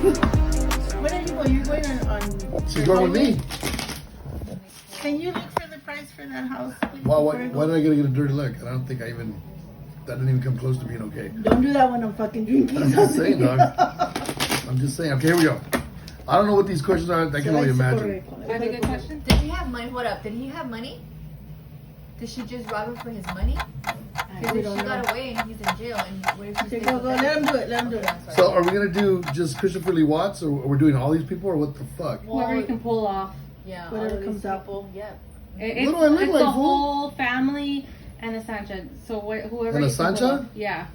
Where are you going? You're going on She's going with me. Can you look for the price for that house? Please, Why did I get a dirty look? I don't think that didn't even come close to being okay. Don't do that when I'm fucking drinking. I'm just saying, dog. I'm just saying. Okay, here we go. I don't know what these questions are. I can only imagine. Are they good questions? Did he have money? Hold up. Did he have money? Did she just rob him for his money? Because if she got away and he's in jail, and what if he Okay, go. Let him do it. Let him do it. So, are we gonna do just Christopher Lee Watts, or we're doing all these people, or what the fuck? Whoever you can pull off. Yeah, Whatever all of comes these out. people. Yep. It's, What do I look it's like, the fool? whole family and the Sancha. So whoever And you the can pull Sancha? off. Yeah.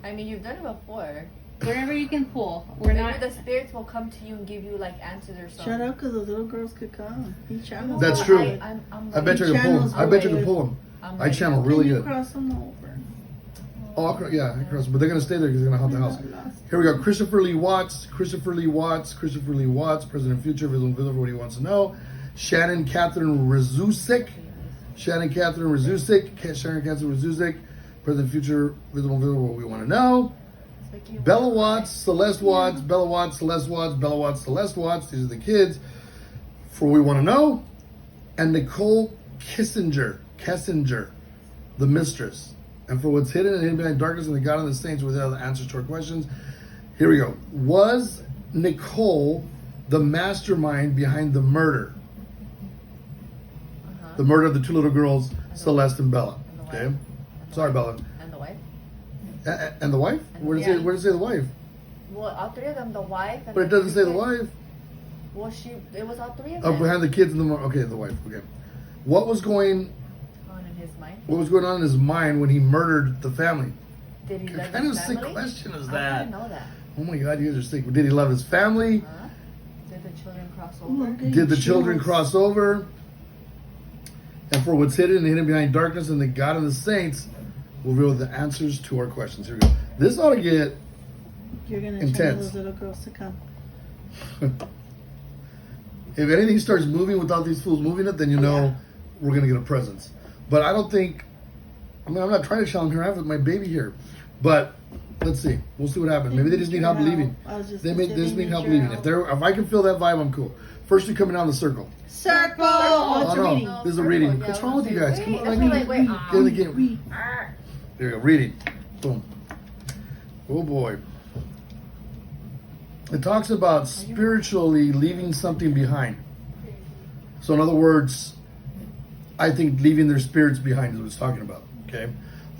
I mean, you've done it before. Wherever you can pull. We're Maybe not. the spirits will come to you and give you like answers or something. Shut up, because those little girls could come. He channels. That's them. true. I'm I bet you He can pull channels them. I bet you away. can pull them. I'm I ready. channel really Can you good. cross them over? Yeah, across. But they're gonna stay there because they're gonna haunt the house. Here we go. Christopher Lee Watts. Christopher Lee Watts. Christopher Lee Watts. President Future. Visible for what he wants to know. Shannon Catherine Rzusik. Shannon Catherine Rzusik. Shannon Catherine Rzusik. President Future. Visible what we want to know. Bella Watts. Celeste Watts. Bella Watts. Celeste Watts. Bella Watts. Celeste Watts. These are the kids. For what we want to know. And Nicole Kissinger. The mistress. And for what's hidden and hidden behind darkness and the God and the saints without the answers to our questions. Here we go. Was Nicole the mastermind behind the murder? The murder of the two little girls, Celeste and Bella. Okay. Sorry, Bella. And the wife? And the wife? Where does it say the wife? Well, all three of them, the wife. And But it doesn't say the wife. Well, it was all three of Oh, them. behind the kids and the okay, the wife. Okay. What was going On in his mind. on in his mind when he murdered the family? Did he What love kind of his sick family? question is I that? didn't know that. Oh my God, you guys are sick. Did he love his family? Huh? Did the children cross Ooh, over? I'm getting Did the children chills. cross over? And for what's hidden and hidden behind darkness and the God and the saints will reveal the answers to our questions. Here we go. This ought to get You're gonna Intense. channel those little girls to come. if anything starts moving without these fools moving it, then you know we're gonna get a presence. But I don't think. I mean, I'm not trying to challenge her. I have my baby here, but let's see. We'll see what happens. Maybe they just need help leaving. They just need help leaving. If I can feel that vibe, I'm cool. First, you coming down the circle. Circle. Oh, it's a no, reading. this is a reading. What's wrong with you guys? Come on, That's what, wait, get in the game. There you go. Reading. Boom. Oh boy. It talks about spiritually leaving something behind. So in other words, I think leaving their spirits behind is what it's talking about. Okay.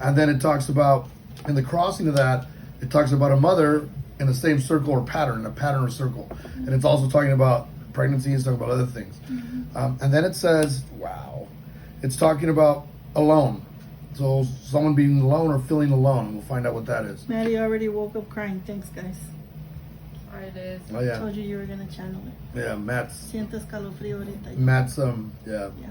And then it talks about, in the crossing of that, it talks about a mother in the same circle or pattern, a pattern or circle. And it's also talking about pregnancy, it's talking about other things. And then it says, wow, it's talking about alone. So someone being alone or feeling alone. We'll find out what that is. Maddie already woke up crying. Thanks, guys. Or it is. Oh yeah. Told you you were gonna channel it. Yeah, Matt's Sientes calofrío ahorita. yeah. Yeah.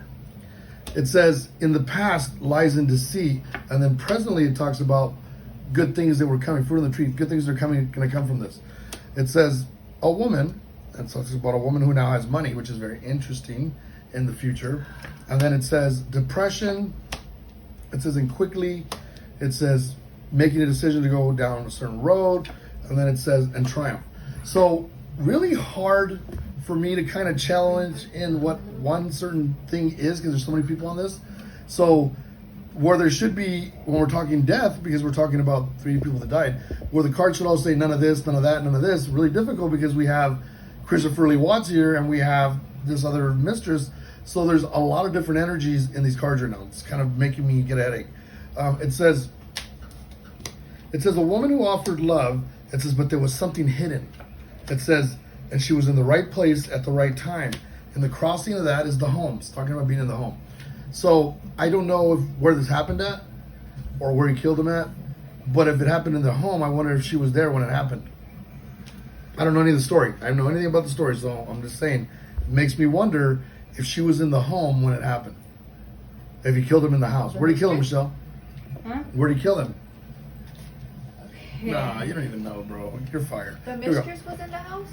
It says in the past lies in deceit, and then presently it talks about good things that were coming, fruit on the tree, good things that are coming, going to come from this. It says a woman, and so it's about a woman who now has money, which is very interesting in the future. And then it says depression. It says and quickly. It says making a decision to go down a certain road, and then it says and triumph. So really hard for me to kind of challenge in what one certain thing is because there's so many people on this. So where there should be, when we're talking death, because we're talking about 3 people that died, where the card should all say none of this, none of that, none of this, really difficult because we have Christopher Lee Watts here and we have this other mistress. So there's a lot of different energies in these cards right now. It's kind of making me get a headache. It says a woman who offered love, it says, but there was something hidden. It says, and she was in the right place at the right time. And the crossing of that is the home. It's talking about being in the home. So I don't know where this happened at or where he killed him at. But if it happened in the home, I wonder if she was there when it happened. I don't know any of the story. I don't know anything about the story. So I'm just saying, it makes me wonder if she was in the home when it happened. If he killed him in the house. Where'd he kill him, Michelle? Huh? Where'd he kill him? Nah, you don't even know, bro. You're fired. The Here we go. mistress was in the house?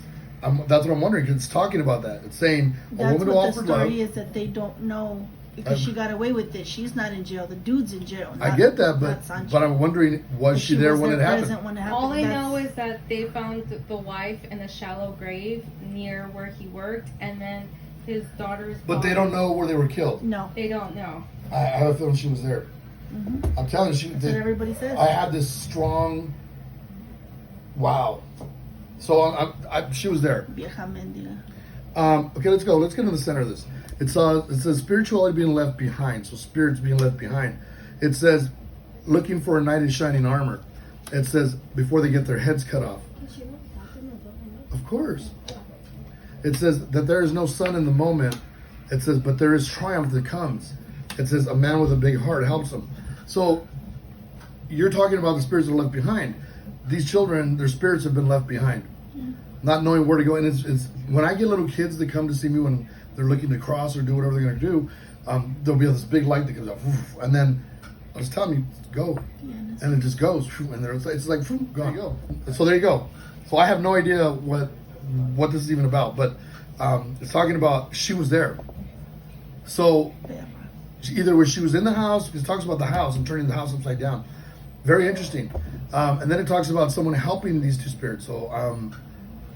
That's what I'm wondering, because it's talking about that. It's saying a That's woman who what the offered love. story is, that they don't know because she got away with it. She's not in jail. The dude's in jail. I get that, not Sancho. but I'm wondering, was she there when it happened? present when it happened? All I That's- know is that they found the wife in a shallow grave near where he worked, and then his daughter's. But they don't know where they were killed. No. They don't know. I have a feeling she was there. Mm-hmm. I'm telling you, That's what everybody says. I had this strong. Wow. So she was there. Vieja mendiga. Okay, let's go. Let's get to the center of this. It says spirituality being left behind. So spirits being left behind. It says looking for a knight in shining armor. It says before they get their heads cut off. Of course. It says that there is no sun in the moment. It says, but there is triumph that comes. It says a man with a big heart helps him. So you're talking about the spirits that are left behind. These children, their spirits have been left behind, not knowing where to go. And it's when I get little kids that come to see me when they're looking to cross or do whatever they're going to do, there'll be this big light that comes out, and then I'll just tell them, go, and it just goes, and it's like, gone. Go. So there you go. So I have no idea what this is even about, but it's talking about she was there. So either she was in the house, because it talks about the house and turning the house upside down. Very interesting. And then it talks about someone helping these two spirits. So,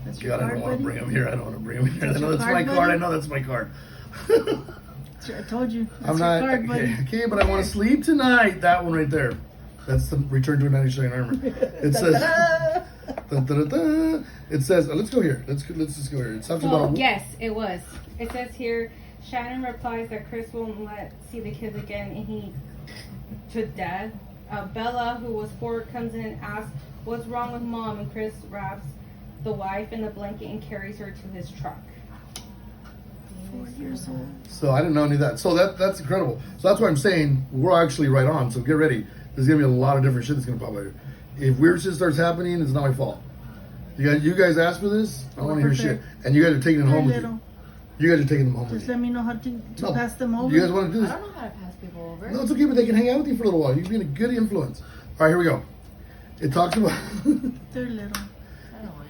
That's your God, I card, don't want to buddy? bring them here. I don't want to bring them here. I That's know your that's my card, card. buddy? I know that's my card. I told you. That's I'm your not card, buddy. okay, but I want to sleep tonight. That one right there. That's the Return to a Knight in Shining Armor. It says. It says. Let's go here. Let's just go here. It talks about. Yes, it was. It says here, Shannon replies that Chris won't let see the kids again, and he to death. Bella, who was 4, comes in and asks, "What's wrong with Mom?" And Chris wraps the wife in a blanket and carries her to his truck. 4 years old. So I didn't know any of that. So that's incredible. So that's why I'm saying we're actually right on. So get ready. There's gonna be a lot of different shit that's gonna pop out here. If weird shit starts happening, it's not my fault. You guys asked for this. I want to hear shit, and you guys are taking it home with you. You guys are taking them home with Just you. let me know how to No. pass them over. You guys want to do I this? don't know how to pass people over. No, it's okay, but they can hang out with you for a little while. You're being a good influence. All right, here we go. It talks about. They're little. I don't want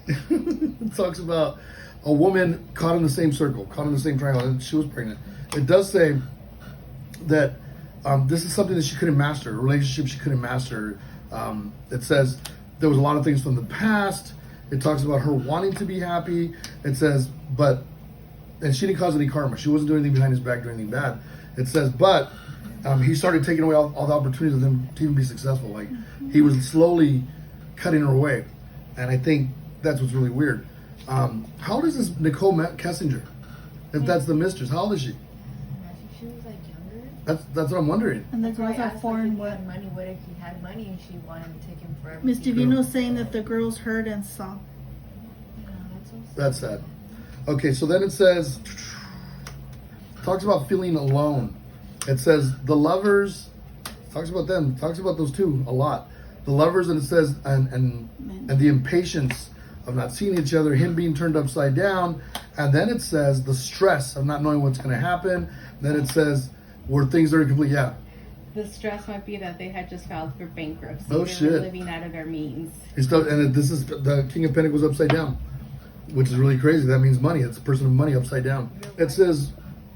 it, It talks about a woman caught in the same circle, caught in the same triangle, and she was pregnant. It does say that this is something that she couldn't master, a relationship she couldn't master. It says there was a lot of things from the past. It talks about her wanting to be happy. It says, and she didn't cause any karma. She wasn't doing anything behind his back, doing anything bad. It says, but he started taking away all the opportunities of them to even be successful. Like he was slowly cutting her away, and I think that's what's really weird. How old is this Nicole Kessinger? If that's the mistress, how old is she? I think she was like younger. That's what I'm wondering. And the That's why I girls are asked, four like, and if he what? had money. What if he had money and she wanted to take him for Miss everything? Divino saying that the girls heard and saw. Yeah, that's so sad. That's sad. Okay, so then it says, talks about feeling alone. It says the lovers, talks about them, talks about those two a lot. The lovers, and it says, and the impatience of not seeing each other, him being turned upside down. And then it says the stress of not knowing what's going to happen. Then it says where things are complete. Yeah. The stress might be that they had just filed for bankruptcy. Oh, they shit. were living out of their means. This is the King of Pentacles upside down, which is really crazy. That means money. It's a person of money upside down. It says,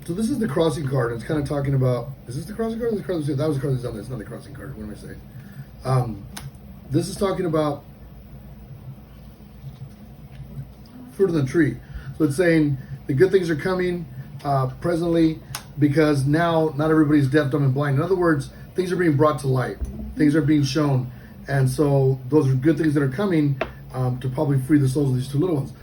so this is the crossing card. It's kind of talking about, is this the crossing card or the card that's, that was the card that's down there. It's not the crossing card. What am I saying? This is talking about fruit of the tree. So it's saying the good things are coming presently because now not everybody's deaf, dumb, and blind. In other words, things are being brought to light. Things are being shown. And so those are good things that are coming to probably free the souls of these two little ones.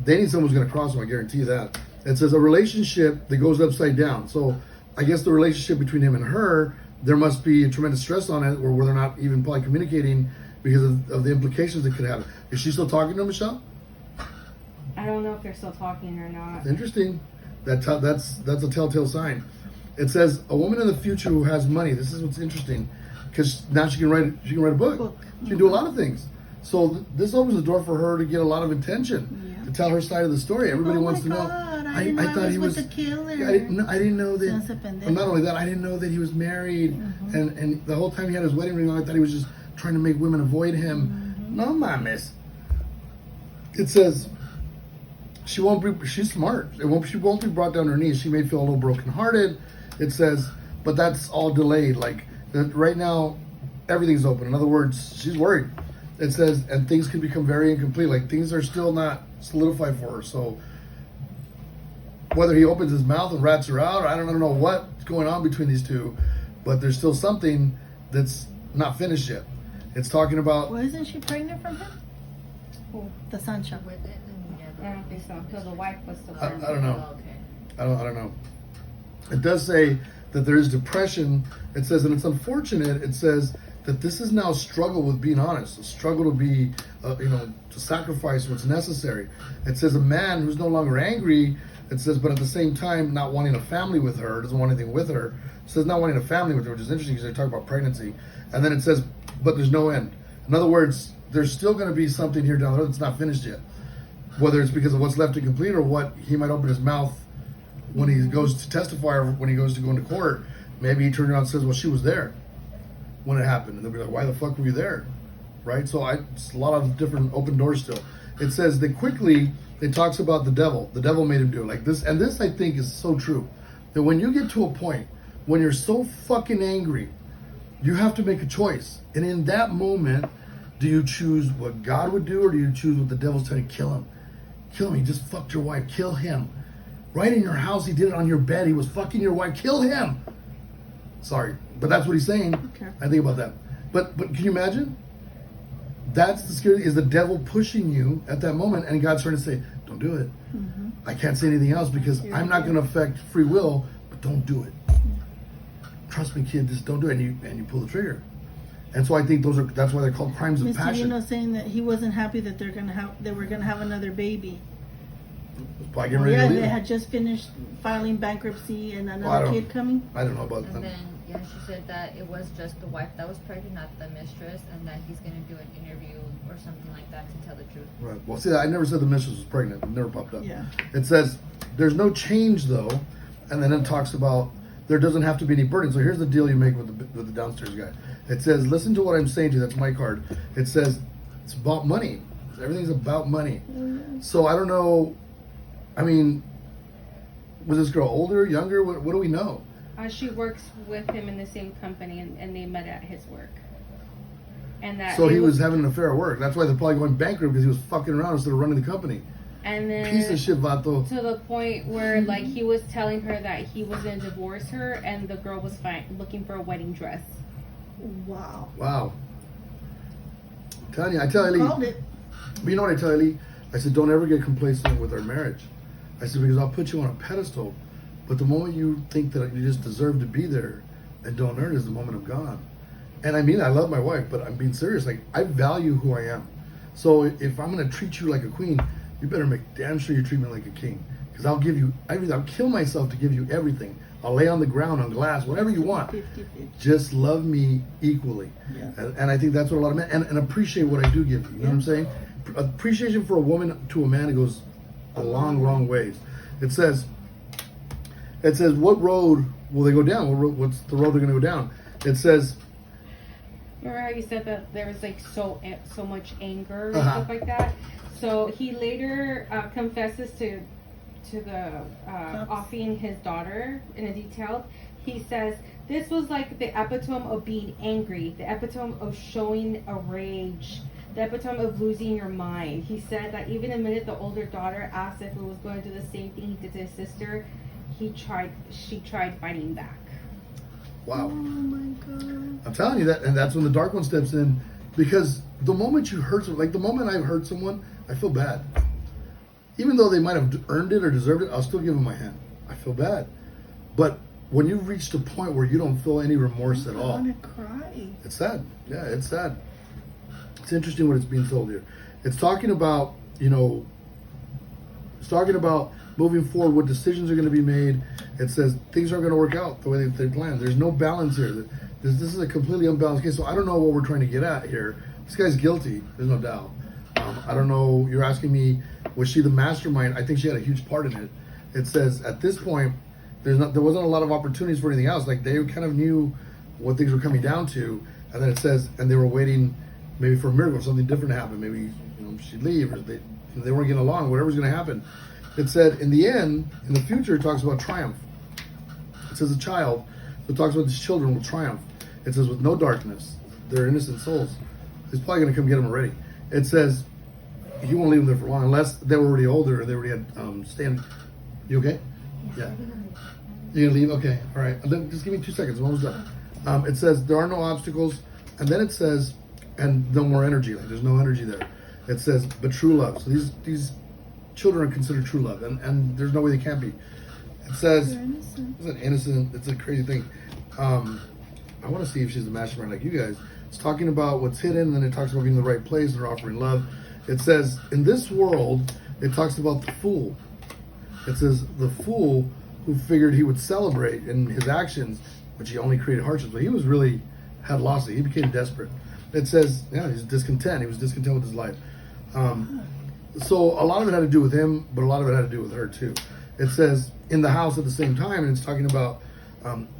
They need someone who's going to cross them, I guarantee you that. It says a relationship that goes upside down. So I guess the relationship between him and her, there must be a tremendous stress on it, or where they're not even probably communicating because of the implications it could have. Is she still talking to him, Michelle? I don't know if they're still talking or not. Interesting. That's a telltale sign. It says a woman in the future who has money. This is what's interesting, because now she can write a book. She can do a lot of things. So this opens the door for her to get a lot of attention, to tell her side of the story. Everybody wants to know. I thought he was the killer. Yeah, I didn't know that. Se hace pendejo. And not only that, I didn't know that he was married, and the whole time he had his wedding ring on, I thought he was just trying to make women avoid him. No mames. It says she won't be. She's smart. She won't be brought down to her knees. She may feel a little brokenhearted. It says, but that's all delayed. Like that right now, everything's open. In other words, she's worried. it says, and things can become very incomplete. Like things are still not solidified for her. So whether he opens his mouth and rats her out, or I don't know what's going on between these two, but there's still something that's not finished yet. It's talking about. Well, isn't she pregnant from him? Who? The Sancho. With it, and I don't think so, because the wife was still I pregnant. don't know. Oh, okay. I don't know. It does say that there is depression. It says, and it's unfortunate. It says that this is now a struggle with being honest, a struggle to be, to sacrifice what's necessary. It says a man who's no longer angry. It says, but at the same time, not wanting a family with her, doesn't want anything with her. It says not wanting a family with her, which is interesting because they talk about pregnancy. And then it says, but there's no end. In other words, there's still going to be something here down the road that's not finished yet. Whether it's because of what's left to complete or what he might open his mouth when he goes to testify or when he goes to go into court. Maybe he turns around and says, well, she was there when it happened. And they'll be like, why the fuck were you there? Right? So it's a lot of different open doors still. It says that quickly, it talks about the devil. The devil made him do it like this. And this, I think, is so true. That when you get to a point when you're so fucking angry, you have to make a choice. And in that moment, do you choose what God would do or do you choose what the devil's trying to kill him? Kill him. He just fucked your wife. Kill him. Right in your house, he did it on your bed. He was fucking your wife. Kill him. Sorry, but that's what he's saying. Okay. I think about that. But can you imagine? That's the scary thing, is the devil pushing you at that moment, and God's trying to say, don't do it. Mm-hmm. I can't say anything else because I'm not going to affect free will, but don't do it. Trust me, kid, just don't do it, and you pull the trigger. And so I think that's why they're called crimes of Mr. passion. Divino saying that he wasn't happy that they were gonna have another baby. Probably getting ready Yeah, to leave. they had just finished filing bankruptcy and I another don't- kid coming. I don't know about And them. then, she said that it was just the wife that was pregnant, not the mistress, and that he's going to do an interview or something like that to tell the truth. Right. Well, see, I never said the mistress was pregnant. It never popped up. Yeah. It says there's no change though, and then it talks about there doesn't have to be any burden. So here's the deal you make with the downstairs guy. It says, listen to what I'm saying to you. That's my card. It says it's about money. Everything's about money. So I don't know. I mean, was this girl older, younger? What do we know? She works with him in the same company, and they met at his work. And that So it he was having an affair at work. That's why they're probably going bankrupt because he was fucking around instead of running the company. and then Piece of shit, vato. to the point where like he was telling her that he was gonna divorce her, and the girl was looking for a wedding dress. Wow. Wow. I tell Called Ellie, it. but you know what I tell Ellie? I said, don't ever get complacent with our marriage. I said, because I'll put you on a pedestal, but the moment you think that you just deserve to be there and don't earn it is the moment I'm gone. And I mean, I love my wife, but I'm being serious. Like, I value who I am. So if I'm going to treat you like a queen, you better make damn sure you treat me like a king. Because I'll give you everything. I'll kill myself to give you everything. I'll lay on the ground, on glass, whatever you want. 50-50. Just love me equally. Yeah. And I think that's what a lot of men, and appreciate what I do give you. You know what I'm saying? Appreciation for a woman to a man, it goes a long, long ways. It says, what road will they go down? What's the road they're going to go down? It says, Remember how you said that there was like so much anger and Uh-huh. stuff like that? So he later confesses to the offing his daughter in a detail. He says, this was like the epitome of being angry, the epitome of showing a rage, the epitome of losing your mind. He said that even the minute the older daughter asked if he was going to do the same thing he did to his sister, she tried fighting back. wow. Oh my God. I'm telling you that, and that's when the dark one steps in, because the moment you hurt someone, like the moment I've hurt someone, I feel bad. Even though they might have earned it or deserved it, I'll still give them my hand. I feel bad. But when you've reached a point where you don't feel any remorse at I all, want to cry. it's sad. Yeah, it's sad. It's interesting what it's being told here. It's talking about, it's talking about moving forward, what decisions are going to be made. It says things aren't going to work out the way they planned. There's no balance here. This is a completely unbalanced case. So I don't know what we're trying to get at here. This guy's guilty. There's no doubt. I don't know. You're asking me, was she the mastermind? I think she had a huge part in it. It says at this point, there wasn't a lot of opportunities for anything else. Like they kind of knew what things were coming down to, and then it says, and they were waiting maybe for a miracle, something different to happen. Maybe she'd leave, or they weren't getting along. Whatever's going to happen. It said in the end, in the future, it talks about triumph. It says a child. So it talks about these children will triumph. It says with no darkness, they're innocent souls. He's probably going to come get him already. It says he won't leave him there for long unless they were already older or they already had stand. You okay? Yeah. You gonna leave? Okay. All right. Just give me 2 seconds. I'm almost done. It says there are no obstacles, and then it says, and no more energy. Like there's no energy there. It says, but true love. So these children are considered true love, and there's no way they can't be. It says, it's an innocent. It's a crazy thing. I want to see if she's a mastermind like you guys. It's talking about what's hidden, and then it talks about being in the right place and offering love. It says, in this world, it talks about the fool. It says, the fool who figured he would celebrate in his actions, which he only created hardships, but he was really, had lost it. He became desperate. It says, yeah, he's discontent. He was discontent with his life. So a lot of it had to do with him, but a lot of it had to do with her too. It says, in the house at the same time, and it's talking about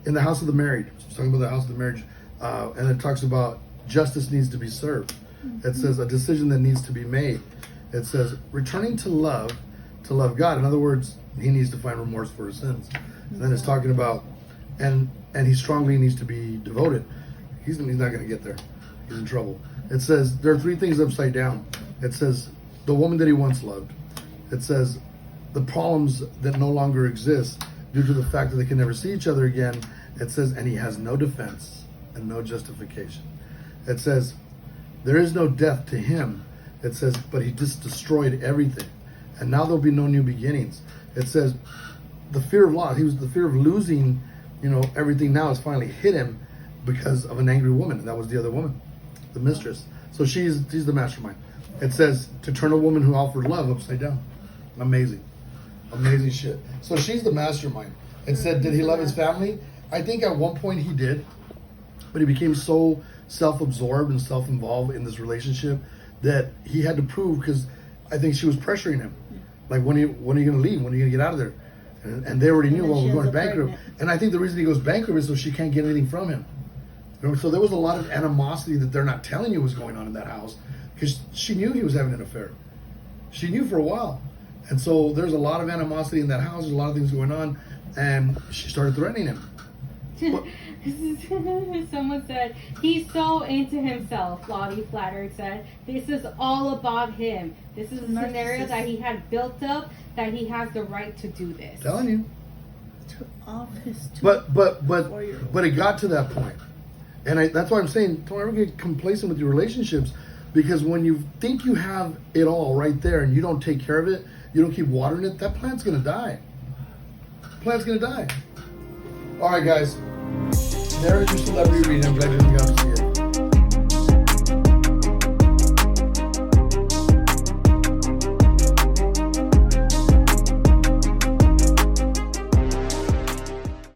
in the house of the married. It's talking about the house of the marriage. And it talks about justice needs to be served. It says a decision that needs to be made. It says returning to love God. In other words, he needs to find remorse for his sins. And then it's talking about, and he strongly needs to be devoted. He's not going to get there. He's in trouble. It says there are 3 things upside down. It says the woman that he once loved. It says the problems that no longer exist due to the fact that they can never see each other again. It says, and he has no defense and no justification. It says there is no death to him. It says, but he just destroyed everything. And now there'll be no new beginnings. It says the fear of loss. The fear of losing, everything now has finally hit him because of an angry woman. And that was the other woman, the mistress. So she's the mastermind. It says to turn a woman who offered love upside down. Amazing shit. So she's the mastermind. It said, did he love his family? I think at one point he did, but he became so self-absorbed and self-involved in this relationship that he had to prove, because I think she was pressuring him. Like, when are you going to leave? When are you going to get out of there? And they already knew, well, we're going bankrupt. And I think the reason he goes bankrupt is so she can't get anything from him. So there was a lot of animosity that they're not telling you was going on in that house, because she knew he was having an affair. She knew for a while. And so there's a lot of animosity in that house. There's a lot of things going on. And she started threatening him. Someone said, he's so into himself, Lottie Flattered said. This is all about him. This is a scenario that he had built up, that he has the right to do this. Telling you. Off his But it got to that point. And that's why I'm saying, don't ever get complacent with your relationships, because when you think you have it all right there and you don't take care of it, you don't keep watering it, that plant's going to die. Plant's going to die. All right, guys. There is your celebrity reading. I'm glad you got